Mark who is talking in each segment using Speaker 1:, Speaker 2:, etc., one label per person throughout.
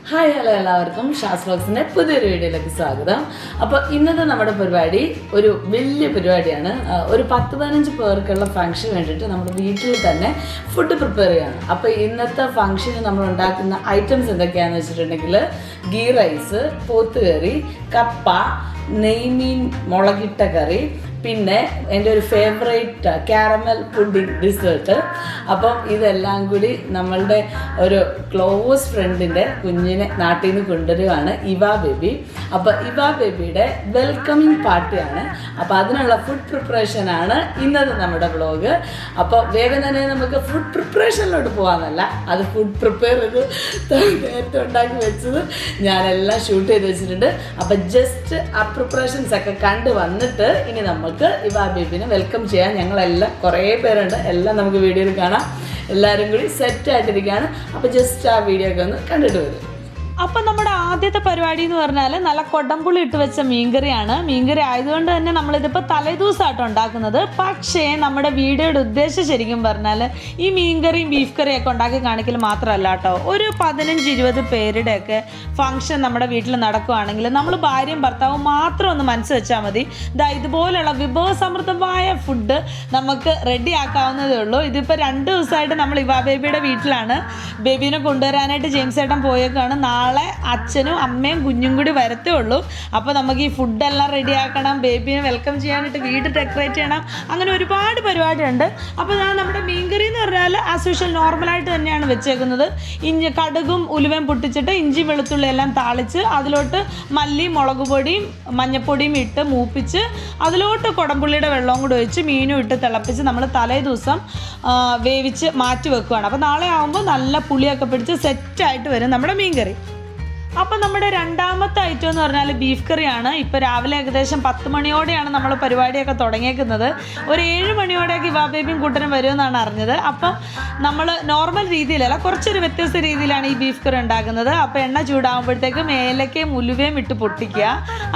Speaker 1: Hi hello എല്ലാവർക്കും ഷാസ്ലോക്സിൻ്റെ പുതിയൊരു വീഡിയോയിലേക്ക് സ്വാഗതം. അപ്പോൾ ഇന്നത്തെ നമ്മുടെ പരിപാടി ഒരു വലിയ പരിപാടിയാണ്. ഒരു 10-15 പേർക്കുള്ള ഫംഗ്ഷൻ വേണ്ടിയിട്ട് നമ്മുടെ വീട്ടിൽ തന്നെ ഫുഡ് പ്രിപ്പയർ ചെയ്യണം. അപ്പോൾ ഇന്നത്തെ ഫംഗ്ഷന് നമ്മൾ ഉണ്ടാക്കുന്ന ഐറ്റംസ് എന്തൊക്കെയാണെന്ന് വെച്ചിട്ടുണ്ടെങ്കിൽ ഗീ റൈസ്, പോത്തുകറി, കപ്പ, നെയ്മീൻ മുളകിട്ട കറി, പിന്നെ എൻ്റെ ഒരു ഫേവറേറ്റ് കാരമൽ പുഡിംഗ് ഡിസേർട്ട്. അപ്പം ഇതെല്ലാം കൂടി നമ്മളുടെ ഒരു ക്ലോസ് ഫ്രണ്ടിൻ്റെ കുഞ്ഞിനെ നാട്ടിൽ നിന്ന് കൊണ്ടുവരികയാണ്, ഇവ ബേബി. അപ്പോൾ ഇവ ബേബിയുടെ വെൽക്കമിങ് പാർട്ടിയാണ്. അപ്പോൾ അതിനുള്ള ഫുഡ് പ്രിപ്പറേഷനാണ് ഇന്നത്തെ നമ്മുടെ വ്ളോഗ്. അപ്പോൾ വേഗം തന്നെ നമുക്ക് ഫുഡ് പ്രിപ്പറേഷനിലോട്ട് പോകാമെന്നല്ല, അത് ഫുഡ് പ്രിപ്പയർ ചെയ്ത് നേരത്തെ ഉണ്ടാക്കി വെച്ചത് ഞാനെല്ലാം ഷൂട്ട് ചെയ്ത് വെച്ചിട്ടുണ്ട്. അപ്പോൾ ജസ്റ്റ് ആ പ്രിപ്പറേഷൻസ് ഒക്കെ കണ്ട് വന്നിട്ട് ഇനി നമുക്ക് ഇവാ ബേബിനെ വെൽക്കം ചെയ്യാൻ ഞങ്ങളെല്ലാം കുറേ പേരുണ്ട്, എല്ലാം നമുക്ക് വീഡിയോയിൽ കാണാം. എല്ലാവരും കൂടി സെറ്റായിട്ടിരിക്കുകയാണ്. അപ്പോൾ ജസ്റ്റ് ആ വീഡിയോ ഒക്കെ ഒന്ന് കണ്ടിട്ട് വരും.
Speaker 2: അപ്പം നമ്മുടെ ആദ്യത്തെ പരിപാടി എന്ന് പറഞ്ഞാൽ നല്ല കൊടംപുളി ഇട്ട് വെച്ച മീൻകറിയാണ്. മീൻകറി ആയതുകൊണ്ട് തന്നെ നമ്മളിതിപ്പോൾ തലേദിവസമായിട്ട് ഉണ്ടാക്കുന്നത്. പക്ഷേ നമ്മുടെ വീഡിയോയുടെ ഉദ്ദേശം ശരിക്കും പറഞ്ഞാൽ ഈ മീൻകറിയും ബീഫ് കറിയൊക്കെ ഉണ്ടാക്കി കാണിക്കൽ മാത്രമല്ല കേട്ടോ. ഒരു 15-20 പേരുടെയൊക്കെ ഫംഗ്ഷൻ നമ്മുടെ വീട്ടിൽ നടക്കുകയാണെങ്കിൽ നമ്മൾ ഭാര്യയും ഭർത്താവും മാത്രം ഒന്ന് മനസ്സ് വെച്ചാൽ മതി. ഇതുപോലുള്ള വിഭവസമൃദ്ധമായ ഫുഡ് നമുക്ക് റെഡി ആക്കാവുന്നതേ ഉള്ളൂ. ഇതിപ്പോൾ 2 ദിവസമായിട്ട് നമ്മൾ ഇവാ ബേബിയുടെ വീട്ടിലാണ്. ബേബീനെ കൊണ്ടുവരാനായിട്ട് ജെയിംസ് ഏട്ടൻ പോയേക്കാണ്. നാളെ അച്ഛനും അമ്മയും കുഞ്ഞും കൂടി വരത്തേ ഉള്ളൂ. അപ്പോൾ നമുക്ക് ഈ ഫുഡെല്ലാം റെഡിയാക്കണം, ബേബിനെ വെൽക്കം ചെയ്യാനായിട്ട് വീട് ഡെക്കറേറ്റ് ചെയ്യണം, അങ്ങനെ ഒരുപാട് പരിപാടിയുണ്ട്. അപ്പോൾ നമ്മുടെ മീൻകറി എന്ന് പറഞ്ഞാൽ ആസ് യൂഷ്വൽ നോർമലായിട്ട് തന്നെയാണ് വെച്ചേക്കുന്നത്. കടുകും ഉലുവയും പൊട്ടിച്ചിട്ട് ഇഞ്ചി വെളുത്തുള്ളി എല്ലാം താളിച്ച് അതിലോട്ട് മല്ലി മുളക് പൊടിയും മഞ്ഞപ്പൊടിയും ഇട്ട് മൂപ്പിച്ച് അതിലോട്ട് കുടംപുള്ളിയുടെ വെള്ളവും കൂടി ഒഴിച്ച് മീനും ഇട്ട് തിളപ്പിച്ച് നമ്മൾ തലേ ദിവസം വേവിച്ച് മാറ്റി വെക്കുകയാണ്. അപ്പോൾ നാളെ ആകുമ്പോൾ നല്ല പുളിയൊക്കെ പിടിച്ച് സെറ്റായിട്ട് വരും നമ്മുടെ മീൻകറി. അപ്പം നമ്മുടെ രണ്ടാമത്തെ ഐറ്റം എന്ന് പറഞ്ഞാൽ ബീഫ് കറിയാണ്. ഇപ്പോൾ രാവിലെ ഏകദേശം 10 മണിയോടെയാണ് നമ്മൾ പരിപാടിയൊക്കെ തുടങ്ങിയേക്കുന്നത്. ഒരു 7 മണിയോടെയൊക്കെ ഇവാ ബേബിയും കൂട്ടനും വരുമെന്നാണ് അറിഞ്ഞത്. അപ്പം നമ്മൾ നോർമൽ രീതിയിലല്ല, കുറച്ചൊരു വ്യത്യസ്ത രീതിയിലാണ് ഈ ബീഫ് കറി ഉണ്ടാക്കുന്നത്. അപ്പോൾ എണ്ണ ചൂടാകുമ്പോഴത്തേക്കും ഏലക്കയും ഉലുവയും ഇട്ട് പൊട്ടിക്കുക.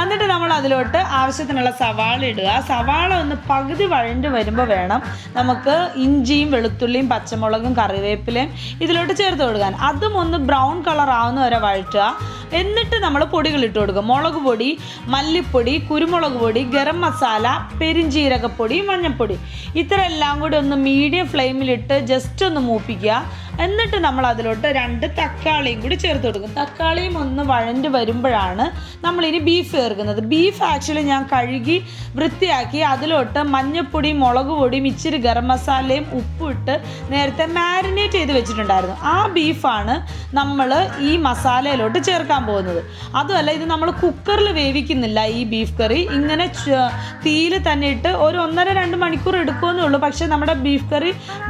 Speaker 2: എന്നിട്ട് നമ്മൾ അതിലോട്ട് ആവശ്യത്തിനുള്ള സവാള ഇടുക. സവാള ഒന്ന് പകുതി വഴണ്ട് വരുമ്പോൾ വേണം നമുക്ക് ഇഞ്ചിയും വെളുത്തുള്ളിയും പച്ചമുളകും കറിവേപ്പിലയും ഇതിലോട്ട് ചേർത്ത് കൊടുക്കാൻ. അതും ഒന്ന് ബ്രൗൺ കളർ ആവുന്ന വരെ വഴറ്റുക. എന്നിട്ട് നമ്മൾ പൊടികൾ ഇട്ട് കൊടുക്കും. മുളക് പൊടി, മല്ലിപ്പൊടി, കുരുമുളക് പൊടി, ഗരം മസാല, പെരിഞ്ജീരകപ്പൊടി, മഞ്ഞൾപ്പൊടി, ഇത്ര എല്ലാം കൂടി ഒന്ന് മീഡിയം ഫ്ലെയിമിലിട്ട് ജസ്റ്റ് ഒന്ന് മൂപ്പിക്കുക. എന്നിട്ട് നമ്മൾ അതിലോട്ട് 2 തക്കാളിയും കൂടി ചേർത്ത് കൊടുക്കും. തക്കാളിയും ഒന്ന് വഴണ്ട് വരുമ്പോഴാണ് നമ്മളിനി ബീഫ് ചേർക്കുന്നത്. ബീഫ് ആക്ച്വലി ഞാൻ കഴുകി വൃത്തിയാക്കി അതിലോട്ട് മഞ്ഞൾപ്പൊടിയും മുളക് പൊടിയും ഇച്ചിരി ഗരം മസാലയും ഉപ്പും ഇട്ട് നേരത്തെ മാരിനേറ്റ് ചെയ്ത് വെച്ചിട്ടുണ്ടായിരുന്നു. ആ ബീഫാണ് നമ്മൾ ഈ മസാലയിലോട്ട് ചേർക്കാൻ പോകുന്നത്. അതുമല്ല, ഇത് നമ്മൾ കുക്കറിൽ വേവിക്കുന്നില്ല. ഈ ബീഫ് കറി ഇങ്ങനെ തീയിൽ തന്നെ ഇട്ട് ഒരു 1.5-2 മണിക്കൂർ എടുക്കുമെന്നേ ഉള്ളൂ. പക്ഷേ നമ്മുടെ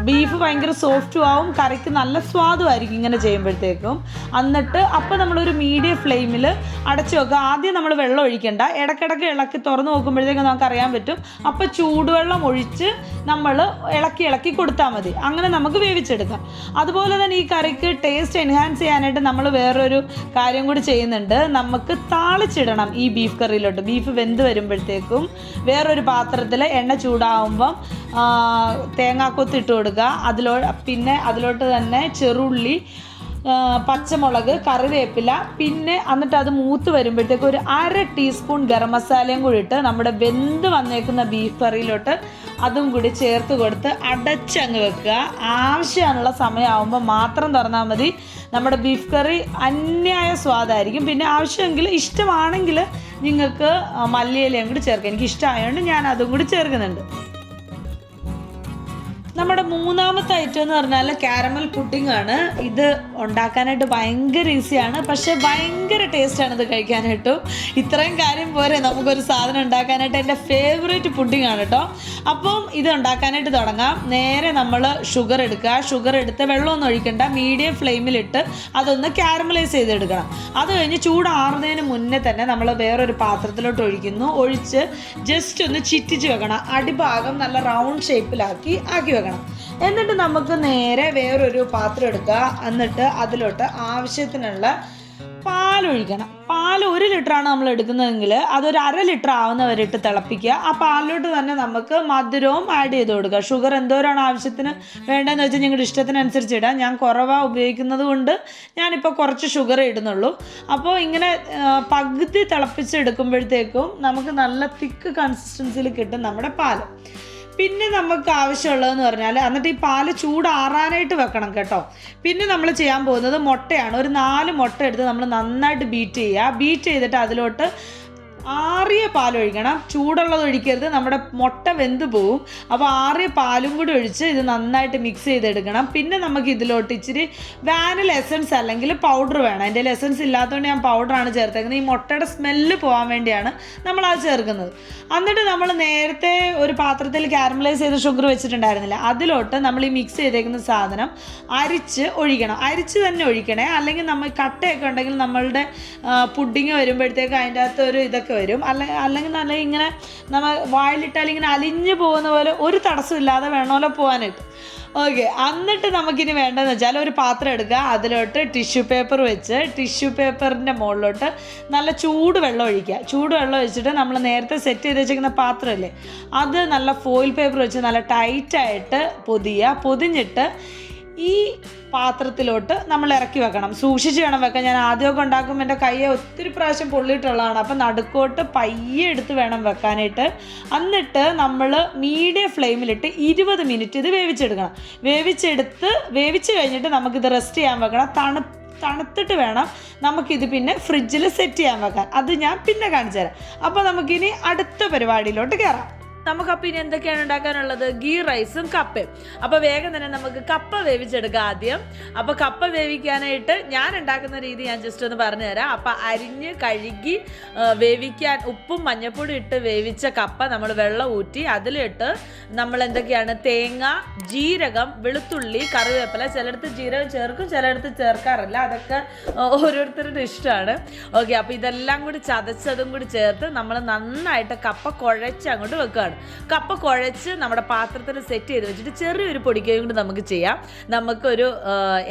Speaker 2: ബീഫ് ഭയങ്കര സോഫ്റ്റും ആവും, കറിക്ക് നല്ല സ്വാദുമായിരിക്കും ഇങ്ങനെ ചെയ്യുമ്പോഴത്തേക്കും. എന്നിട്ട് അപ്പോൾ നമ്മളൊരു മീഡിയം ഫ്ലെയിമിൽ അടച്ചു വെക്കുക. ആദ്യം നമ്മൾ വെള്ളം ഒഴിക്കേണ്ട, ഇടയ്ക്കിടയ്ക്ക് ഇളക്കി തുറന്ന് നോക്കുമ്പോഴത്തേക്കും നമുക്ക് അറിയാൻ പറ്റും. അപ്പോൾ ചൂടുവെള്ളം ഒഴിച്ച് നമ്മൾ ഇളക്കി കൊടുത്താൽ മതി. അങ്ങനെ നമുക്ക് വേവിച്ചെടുക്കാം. അതുപോലെ തന്നെ ഈ കറിക്ക് ടേസ്റ്റ് എൻഹാൻസ് ചെയ്യാനായിട്ട് നമ്മൾ വേറൊരു കാര്യം കൂടി ചെയ്യുന്നുണ്ട്. നമുക്ക് താളിച്ചിടണം ഈ ബീഫ് കറിയിലോട്ട്. ബീഫ് വെന്ത് വരുമ്പോഴത്തേക്കും വേറൊരു പാത്രത്തിൽ എണ്ണ ചൂടാവുമ്പം തേങ്ങാക്കൊത്ത് ഇട്ട് കൊടുക്കുക. പിന്നെ അതിലോട്ട് തന്നെ ചെറുള്ളി, പച്ചമുളക്, കറിവേപ്പില, പിന്നെ എന്നിട്ട് അത് മൂത്ത് വരുമ്പോഴത്തേക്ക് ഒരു 1/2 ടീസ്പൂൺ ഗരം മസാലയും കൂടി ഇട്ട് നമ്മുടെ വെന്ത് വന്നേക്കുന്ന ബീഫ് കറിയിലോട്ട് അതും കൂടി ചേർത്ത് കൊടുത്ത് അടച്ചങ്ങ് വെക്കുക. ആവശ്യമുള്ള സമയമാകുമ്പോൾ മാത്രം തുറന്നാൽ മതി. നമ്മുടെ ബീഫ് കറി അന്യായ സ്വാദായിരിക്കും. പിന്നെ ആവശ്യമെങ്കിൽ ഇഷ്ടമാണെങ്കിൽ നിങ്ങൾക്ക് മല്ലിയിലയും കൂടി ചേർക്കാം. എനിക്ക് ഇഷ്ടമായതുകൊണ്ട് ഞാൻ അതും കൂടി ചേർക്കുന്നുണ്ട്. നമ്മുടെ മൂന്നാമത്തെ ഐറ്റം എന്ന് പറഞ്ഞാൽ കാരമൽ പുഡിംഗ് ആണ്. ഇത് ഉണ്ടാക്കാനായിട്ട് ഭയങ്കര ഈസിയാണ്, പക്ഷേ ഭയങ്കര ടേസ്റ്റാണ് ഇത് കഴിക്കാനായിട്ടും. ഇത്രയും കാര്യം പോരെ നമുക്കൊരു സാധനം ഉണ്ടാക്കാനായിട്ട്. എൻ്റെ ഫേവറേറ്റ് പുഡിംഗ് ആണ് കേട്ടോ. അപ്പം ഇത് ഉണ്ടാക്കാനായിട്ട് തുടങ്ങാം. നേരെ നമ്മൾ ഷുഗർ എടുക്കുക. ഷുഗർ എടുത്ത് വെള്ളമൊന്നും ഒഴിക്കണ്ട, മീഡിയം ഫ്ലെയിമിലിട്ട് അതൊന്ന് കാരമലൈസ് ചെയ്തെടുക്കണം. അത് കഴിഞ്ഞ് ചൂടാറുന്നതിന് മുന്നേ തന്നെ നമ്മൾ വേറൊരു പാത്രത്തിലോട്ട് ഒഴിച്ച് ജസ്റ്റ് ഒന്ന് ചിറ്റിച്ച് വെക്കണം. അടിഭാഗം നല്ല റൗണ്ട് ഷേപ്പിലാക്കി വെക്കണം. എന്നിട്ട് നമുക്ക് നേരെ വേറൊരു പാത്രം എടുക്കുക. എന്നിട്ട് അതിലോട്ട് ആവശ്യത്തിനുള്ള പാലൊഴിക്കണം. പാൽ 1 ലിറ്ററാണ് നമ്മൾ എടുക്കുന്നതെങ്കിൽ അതൊരു 1/2 ലിറ്റർ ആവുന്നവരെ ഇട്ട് തിളപ്പിക്കുക. ആ പാലിലോട്ട് തന്നെ നമുക്ക് മധുരവും ആഡ് ചെയ്ത് കൊടുക്കുക. ഷുഗർ എന്തോരാണ് ആവശ്യത്തിന് വേണ്ടതെന്ന് വെച്ചാൽ നിങ്ങളുടെ ഇഷ്ടത്തിനനുസരിച്ച് ഇടാം. ഞാൻ കുറവാണ് ഉപയോഗിക്കുന്നത് കൊണ്ട് ഞാനിപ്പോൾ കുറച്ച് ഷുഗർ ഇടുന്നുള്ളൂ. അപ്പോൾ ഇങ്ങനെ പകുതി തിളപ്പിച്ചെടുക്കുമ്പോഴത്തേക്കും നമുക്ക് നല്ല തിക്ക് കൺസിസ്റ്റൻസിയിൽ കിട്ടും നമ്മുടെ പാല്. പിന്നെ നമുക്ക് ആവശ്യമുള്ളതെന്ന് പറഞ്ഞാൽ, എന്നിട്ട് ഈ പാല് ചൂടാറാനായിട്ട് വെക്കണം കേട്ടോ. പിന്നെ നമ്മൾ ചെയ്യാൻ പോകുന്നത് മുട്ടയാണ്. ഒരു 4 മുട്ട എടുത്ത് നമ്മൾ നന്നായിട്ട് ബീറ്റ് ചെയ്യുക. ബീറ്റ് ചെയ്തിട്ട് അതിലോട്ട് ആറിയ പാലൊഴിക്കണം. ചൂടുള്ളത് ഒഴിക്കരുത്, നമ്മുടെ മുട്ട വെന്ത് പോവും. അപ്പോൾ ആറിയ പാലും കൂടി ഒഴിച്ച് ഇത് നന്നായിട്ട് മിക്സ് ചെയ്തെടുക്കണം. പിന്നെ നമുക്ക് ഇതിലോട്ട് ഇച്ചിരി വാനില എസൻസ് അല്ലെങ്കിൽ പൗഡർ വേണം. എൻ്റെ എസൻസ് ഇല്ലാത്തതുകൊണ്ട് ഞാൻ പൗഡറാണ് ചേർത്തേക്കുന്നത്. ഈ മുട്ടയുടെ സ്മെല്ല് പോകാൻ വേണ്ടിയാണ് നമ്മളത് ചേർക്കുന്നത്. എന്നിട്ട് നമ്മൾ നേരത്തെ ഒരു പാത്രത്തിൽ കാരമലൈസ് ചെയ്ത ഷുഗർ വെച്ചിട്ടുണ്ടായിരുന്നില്ല, അതിലോട്ട് നമ്മൾ ഈ മിക്സ് ചെയ്തേക്കുന്ന സാധനം അരിച്ച് ഒഴിക്കണം. അരിച്ച് തന്നെ ഒഴിക്കണേ, അല്ലെങ്കിൽ നമ്മൾ കട്ടയൊക്കെ ഉണ്ടെങ്കിൽ നമ്മളുടെ പുഡിങ് വരുമ്പോഴത്തേക്ക് അതിൻ്റെ അകത്ത് ഒരു ഇതൊക്കെ വരും. അല്ലെങ്കിൽ നല്ല ഇങ്ങനെ നമ്മൾ വായിലിട്ടാൽ ഇങ്ങനെ അലിഞ്ഞു പോകുന്ന പോലെ ഒരു തടസ്സമില്ലാതെ വേണമല്ലോ പോകാനായിട്ട്. ഓക്കെ, എന്നിട്ട് നമുക്കിനി വേണ്ടതെന്ന് വെച്ചാൽ ഒരു പാത്രം എടുക്കുക. അതിലോട്ട് ടിഷ്യൂ പേപ്പർ വെച്ച് ടിഷ്യൂ പേപ്പറിൻ്റെ മുകളിലോട്ട് നല്ല ചൂടുവെള്ളം ഒഴിക്കുക. ചൂടുവെള്ളം ഒഴിച്ചിട്ട് നമ്മൾ നേരത്തെ സെറ്റ് ചെയ്ത് വെച്ചിരിക്കുന്ന പാത്രമല്ലേ, അത് നല്ല ഫോയിൽ പേപ്പർ വെച്ച് നല്ല ടൈറ്റായിട്ട് പൊതിഞ്ഞിട്ട് ഈ പാത്രത്തിലോട്ട് നമ്മൾ ഇറക്കി വെക്കണം. സൂക്ഷിച്ച് വേണം വെക്കാൻ. ഞാൻ ആദ്യമൊക്കെ ഉണ്ടാക്കുമ്പോൾ എൻ്റെ കയ്യെ ഒത്തിരി പ്രാവശ്യം പൊള്ളിയിട്ടുള്ളതാണ്. അപ്പം നടുക്കോട്ട് പയ്യെ എടുത്ത് വേണം വെക്കാനായിട്ട്. എന്നിട്ട് നമ്മൾ മീഡിയം ഫ്ലെയിമിലിട്ട് 20 മിനിറ്റ് ഇത് വേവിച്ചെടുക്കണം. വേവിച്ച് കഴിഞ്ഞിട്ട് നമുക്കിത് റെസ്റ്റ് ചെയ്യാൻ വെക്കണം. തണുത്തിട്ട് വേണം നമുക്കിത് പിന്നെ ഫ്രിഡ്ജിൽ സെറ്റ് ചെയ്യാൻ വെക്കാൻ. അത് ഞാൻ പിന്നെ കാണിച്ചു തരാം. അപ്പോൾ നമുക്കിനി അടുത്ത പരിപാടിയിലോട്ട് കയറാം. നമുക്കപ്പോൾ ഇനി എന്തൊക്കെയാണ് ഉണ്ടാക്കാനുള്ളത്? ഗീ റൈസും കപ്പയും. അപ്പോൾ വേഗം തന്നെ നമുക്ക് കപ്പ വേവിച്ചെടുക്കാം ആദ്യം. അപ്പോൾ കപ്പ വേവിക്കാനായിട്ട് ഞാൻ ഉണ്ടാക്കുന്ന രീതി ഞാൻ ജസ്റ്റ് ഒന്ന് പറഞ്ഞു തരാം. അപ്പോൾ അരിഞ്ഞ് കഴുകി വേവിക്കാൻ ഉപ്പും മഞ്ഞൾപ്പൊടി ഇട്ട് വേവിച്ച കപ്പ നമ്മൾ വെള്ളം ഊറ്റി അതിലിട്ട് നമ്മൾ എന്തൊക്കെയാണ് തേങ്ങ, ജീരകം, വെളുത്തുള്ളി, കറിവേപ്പില, ചിലയിടത്ത് ജീരകം ചേർക്കും, ചിലയിടത്ത് ചേർക്കാറില്ല. അതൊക്കെ ഓരോരുത്തരുടെ ഇഷ്ടമാണ്. ഓക്കെ, അപ്പോൾ ഇതെല്ലാം കൂടി ചതച്ചതും കൂടി ചേർത്ത് നമ്മൾ നന്നായിട്ട് കപ്പ കുഴച്ച് അങ്ങോട്ട് വെക്കുകയാണ്. കപ്പ കുഴച്ച് നമ്മുടെ പാത്രത്തിൽ സെറ്റ് ചെയ്ത് വെച്ചിട്ട് ചെറിയൊരു പൊടിക്കയും കൊണ്ട് നമുക്ക് ചെയ്യാം. നമുക്കൊരു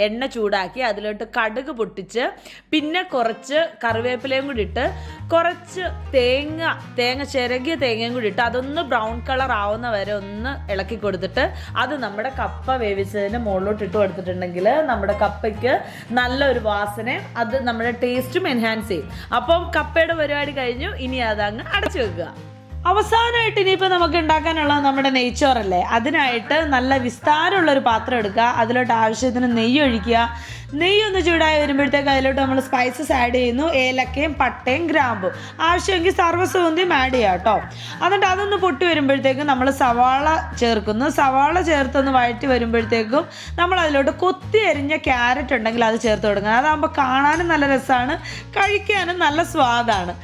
Speaker 2: എണ്ണ ചൂടാക്കി അതിലോട്ട് കടുക് പൊട്ടിച്ച് പിന്നെ കുറച്ച് കറിവേപ്പിലയും കൂടി ഇട്ട് കുറച്ച് തേങ്ങ ചിരകിയ തേങ്ങയും കൂടി ഇട്ട് അതൊന്ന് ബ്രൗൺ കളർ ആവുന്ന വരെ ഒന്ന് ഇളക്കി കൊടുത്തിട്ട് അത് നമ്മുടെ കപ്പ വേവിച്ചതിന് മുകളിലോട്ട് ഇട്ട് കൊടുത്തിട്ടുണ്ടെങ്കിൽ നമ്മുടെ കപ്പയ്ക്ക് നല്ലൊരു വാസനയും അത് നമ്മുടെ ടേസ്റ്റും എൻഹാൻസ് ചെയ്യും. അപ്പം കപ്പയുടെ പരിപാടി കഴിഞ്ഞു. ഇനി അതങ്ങ് അടച്ചു വെക്കുക. അവസാനമായിട്ട് ഇനിയിപ്പോൾ നമുക്ക് ഉണ്ടാക്കാനുള്ളത് നമ്മുടെ നെയ്ച്ചോറല്ലേ. അതിനായിട്ട് നല്ല വിസ്താരമുള്ളൊരു പാത്രം എടുക്കുക. അതിലോട്ട് ആവശ്യത്തിന് നെയ്യ് ഒഴിക്കുക. നെയ്യൊന്ന് ചൂടായി വരുമ്പോഴത്തേക്ക് അതിലോട്ട് നമ്മൾ സ്പൈസസ് ആഡ് ചെയ്യുന്നു. ഏലക്കയും പട്ടയും ഗ്രാമ്പും, ആവശ്യമെങ്കിൽ സർവ്വസുഗന്ധിയും ആഡ് ചെയ്യാം കേട്ടോ. എന്നിട്ട് അതൊന്ന് പൊട്ടി വരുമ്പോഴത്തേക്കും നമ്മൾ സവാള ചേർക്കുന്നു. സവാള ചേർത്തൊന്ന് വഴറ്റി വരുമ്പോഴത്തേക്കും നമ്മൾ അതിലോട്ട് കൊത്തി അരിഞ്ഞ ക്യാരറ്റ് ഉണ്ടെങ്കിൽ അത് ചേർത്ത് കൊടുക്കണം. അതാകുമ്പോൾ കാണാനും നല്ല രസമാണ്, കഴിക്കാനും നല്ല സ്വാദാണ്.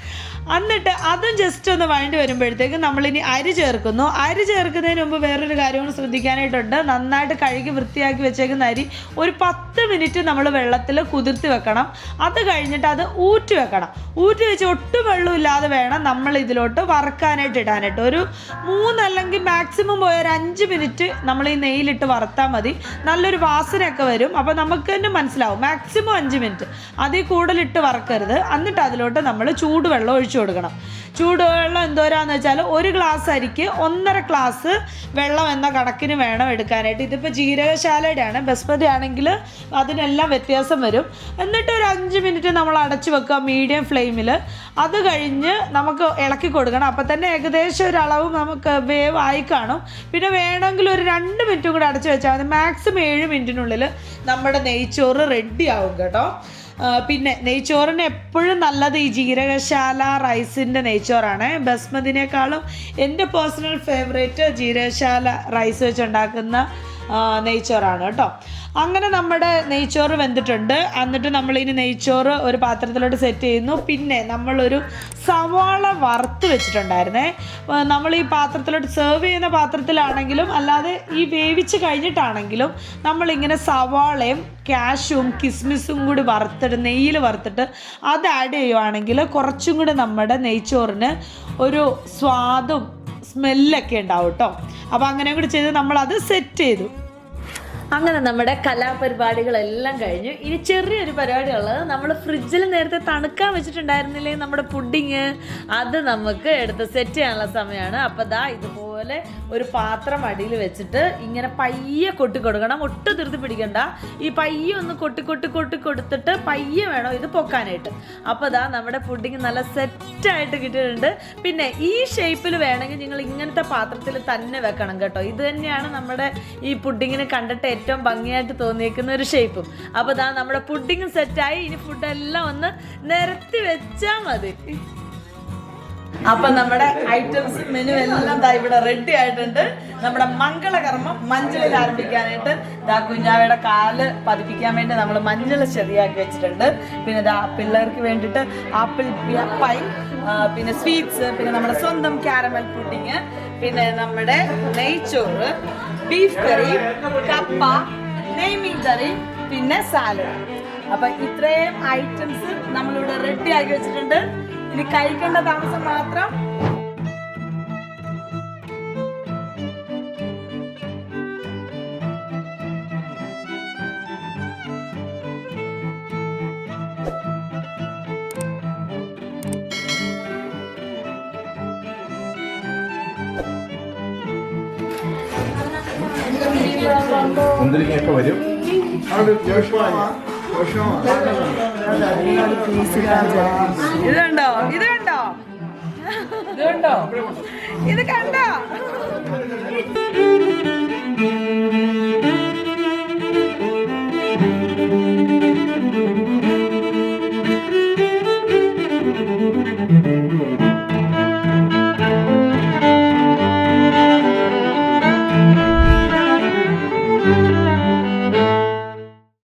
Speaker 2: എന്നിട്ട് അതും ജസ്റ്റ് ഒന്ന് വഴണ്ടി വരുമ്പോഴത്തേക്കും നമ്മളിനി അരി ചേർക്കുന്നു. അരി ചേർക്കുന്നതിന് മുമ്പ് വേറൊരു കാര്യം ശ്രദ്ധിക്കാനായിട്ടുണ്ട്. നന്നായിട്ട് കഴുകി വൃത്തിയാക്കി വെച്ചേക്കുന്ന അരി ഒരു 10 മിനിറ്റ് നമ്മൾ വെള്ളത്തിൽ കുതിർത്തി വെക്കണം. അത് കഴിഞ്ഞിട്ട് അത് ഊറ്റി വെക്കണം. ഊറ്റി വെച്ച് ഒട്ടും വെള്ളമില്ലാതെ വേണം നമ്മൾ ഇതിലോട്ട് വറുക്കാനായിട്ട് ഇടാനായിട്ട്. ഒരു 3 അല്ലെങ്കിൽ മാക്സിമം പോയ ഒരു 5 മിനിറ്റ് നമ്മൾ ഈ നെയ്യിലിട്ട് വറുത്താൽ മതി. നല്ലൊരു വാസനയൊക്കെ വരും. അപ്പോൾ നമുക്ക് തന്നെ മനസ്സിലാവും. മാക്സിമം 5 മിനിറ്റ്, അതിൽ കൂടുതലിട്ട് വറക്കരുത്. എന്നിട്ട് അതിലോട്ട് നമ്മൾ ചൂടുവെള്ളം ഒഴിച്ചു കൊടുക്കണം. ചൂടുവെള്ളം എന്തോരാന്ന് വെച്ചാൽ 1 ഗ്ലാസ് അരിക്ക് 1.5 ഗ്ലാസ് വെള്ളം എന്ന കണക്കിന് വേണം എടുക്കാനായിട്ട്. ഇതിപ്പോൾ ജീരകശാലയുടെയാണ്, ബസ്മതി ആണെങ്കിൽ അതിനെല്ലാം വ്യത്യാസം വരും. എന്നിട്ട് ഒരു 5 മിനിറ്റ് നമ്മൾ അടച്ചു വെക്കുക മീഡിയം ഫ്ലെയിമിൽ. അത് കഴിഞ്ഞ് നമുക്ക് ഇളക്കി കൊടുക്കണം. അപ്പോൾ തന്നെ ഏകദേശം ഒരു അളവ് നമുക്ക് വേവ് ആയി കാണും. പിന്നെ വേണമെങ്കിൽ ഒരു 2 മിനിറ്റും കൂടെ അടച്ചു വെച്ചാൽ മതി. മാക്സിമം 7 മിനിറ്റിനുള്ളിൽ നമ്മുടെ നെയ്ച്ചോറ് റെഡി ആവും കേട്ടോ. പിന്നെ നെയ്ച്ചോറിന് എപ്പോഴും നല്ലത് ഈ ജീരകശാല റൈസിൻ്റെ നെയ്ച്ചോറാണ്. ബസ്മതിനേക്കാളും എൻ്റെ പേഴ്സണൽ ഫേവറേറ്റ് ജീരകശാല റൈസ് വെച്ചുണ്ടാക്കുന്ന നെയ്ച്ചോറാണ് കേട്ടോ. അങ്ങനെ നമ്മുടെ നെയ്ച്ചോറ് വെന്തിട്ടുണ്ട്. എന്നിട്ട് നമ്മളിനി നെയ്ച്ചോറ് ഒരു പാത്രത്തിലോട്ട് സെറ്റ് ചെയ്യുന്നു. പിന്നെ നമ്മളൊരു സവാള വറുത്ത് വെച്ചിട്ടുണ്ടായിരുന്നേ. നമ്മൾ ഈ പാത്രത്തിലോട്ട് സെർവ് ചെയ്യുന്ന പാത്രത്തിലാണെങ്കിലും അല്ലാതെ ഈ വേവിച്ച് കഴിഞ്ഞിട്ടാണെങ്കിലും നമ്മളിങ്ങനെ സവാളയും കാഷ്യൂം കിസ്മിസും കൂടി നെയ്യിൽ വറുത്തിട്ട് അത് ആഡ് ചെയ്യുവാണെങ്കിൽ കുറച്ചും കൂടി നമ്മുടെ നെയ്ച്ചോറിന് ഒരു സ്വാദും സ്മെല്ലൊക്കെ ഉണ്ടാവും കേട്ടോ. അപ്പോൾ അങ്ങനെ കൂടി ചെയ്ത് നമ്മളത് സെറ്റ് ചെയ്തു. അങ്ങനെ നമ്മുടെ കലാപരിപാടികളെല്ലാം കഴിഞ്ഞു. ഇനി ചെറിയൊരു പരിപാടിയുള്ളത്, നമ്മൾ ഫ്രിഡ്ജിൽ നേരത്തെ തണുക്കാൻ വെച്ചിട്ടുണ്ടായിരുന്നില്ലേ നമ്മുടെ പുഡിങ്, അത് നമുക്ക് എടുത്ത് സെറ്റ് ചെയ്യാനുള്ള സമയമാണ്. അപ്പോൾ ദാ ഇതുപോലെ ഒരു പാത്രം അടിയിൽ വെച്ചിട്ട് ഇങ്ങനെ പയ്യെ കൊട്ടി കൊടുക്കണം, ഒട്ടും ധൃതി പിടിക്കണ്ട. ഈ പയ്യെ ഒന്ന് കൊട്ടി കൊടുത്തിട്ട് പയ്യെ വേണം ഇത് പൊക്കാനായിട്ട്. അപ്പോൾ ദാ നമ്മുടെ പുഡിങ് നല്ല സെറ്റായിട്ട് കിട്ടിയിട്ടുണ്ട്. പിന്നെ ഈ ഷേപ്പിൽ വേണമെങ്കിൽ നിങ്ങൾ ഇങ്ങനത്തെ പാത്രത്തിൽ തന്നെ വെക്കണം കേട്ടോ. ഇത് തന്നെയാണ് നമ്മുടെ ഈ പുഡിങ്ങിന് കണ്ടിട്ട് ഏറ്റവും ഭംഗിയായിട്ട് തോന്നിയേക്കുന്ന ഒരു ഷേപ്പും. അപ്പോൾ ദാ നമ്മുടെ പുഡിങ് സെറ്റായി. ഇനി ഫുഡെല്ലാം ഒന്ന് നിരത്തി വെച്ചാൽ മതി. അപ്പൊ നമ്മുടെ ഐറ്റംസ് മെനു എല്ലാം ദാ ഇവിടെ റെഡി ആയിട്ടുണ്ട്. നമ്മുടെ മംഗളകർമ്മം മഞ്ഞളിൽ ആരംഭിക്കാനായിട്ട് ദാ കുഞ്ഞാവയുടെ കാല് പതിപ്പിക്കാൻ വേണ്ടി നമ്മൾ മഞ്ഞൾ ശരിയാക്കി വെച്ചിട്ടുണ്ട്. പിന്നെ ദാ പിള്ളേർക്ക് വേണ്ടിയിട്ട് ആപ്പിൾ പൈ, പിന്നെ സ്വീറ്റ്സ്, പിന്നെ നമ്മുടെ സ്വന്തം കാരമൽ പുഡിങ്, പിന്നെ നമ്മുടെ നെയ്ച്ചോറ്, ബീഫ് കറി, കപ്പ, നെയ്മീൻ കറി, പിന്നെ സാലഡ്. അപ്പൊ ഇത്രയും ഐറ്റംസ് നമ്മളിവിടെ റെഡി ആക്കി വെച്ചിട്ടുണ്ട്. ഇനി കഴിക്കേണ്ട താമസം മാത്രം.
Speaker 3: മുന്തിരിങ്ങയൊക്കെ വരും.
Speaker 2: ഇത് കണ്ടോ ഇത് കണ്ടോ ഇത് കണ്ടോ